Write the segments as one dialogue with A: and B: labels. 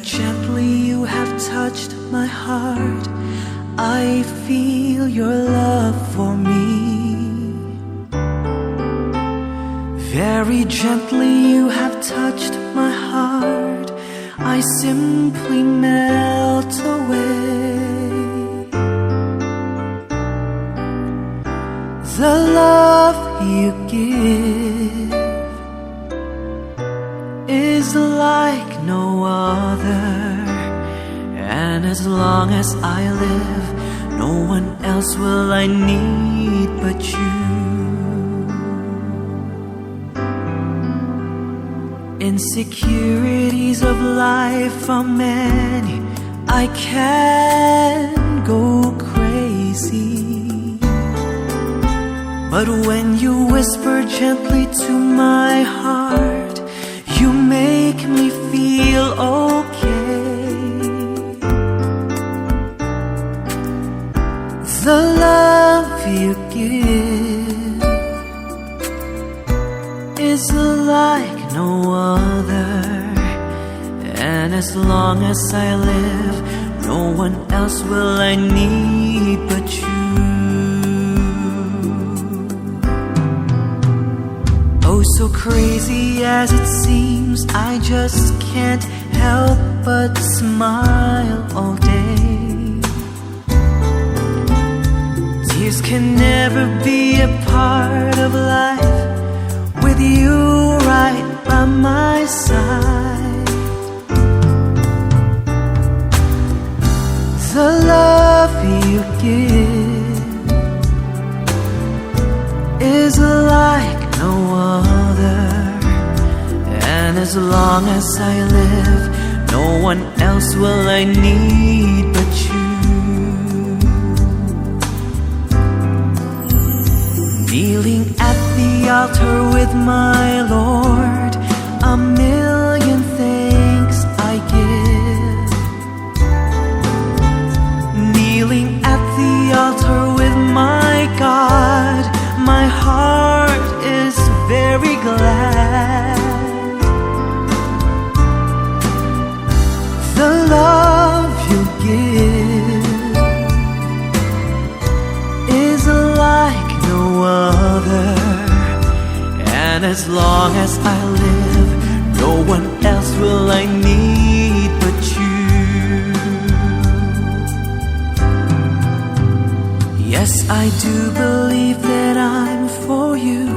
A: gently you have touched my heart. I feel your love for me. Very gently you have touched my heart. I simply melt away. The love you give is like no other, and as long as I live, no one else will I need but you. Insecurities of life are many, I can go crazy. But when you whisper gently to my heart, you make me feel okay. The love you give is like no other, and as long as I live, no one else will I need but you. Oh, so crazy as it seems, I just can't help but smile all day. Tears can never be a part of life with you right by my side. The love you give is like no other, and as long as I live, no one else will I need but you. Kneeling at the altar with my Lord, a million thanks I give. Kneeling at the altar with my God, my heart is very glad. The love you give is like no other, and as long as I live, no one else will I need but you. Yes, I do believe that I'm for you,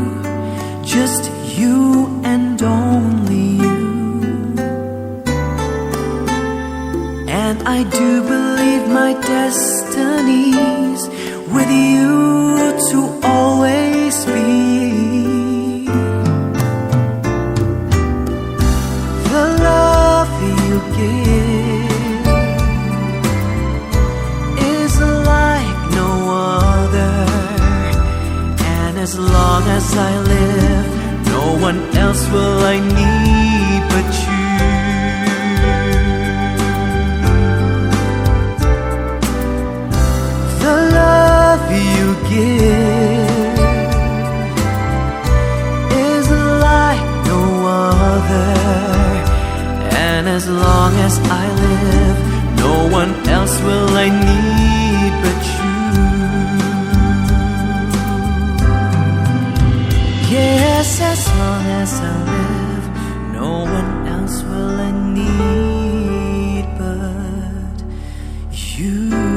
A: just you and only you. And I do believe my destiny's with you to always be. The love you give is like no other, and as long as I live, no one else will I need but you. The love you give is like no other, and as long as I live, no one else will I need but you. Yes, as long as I live, no one else will I need but you.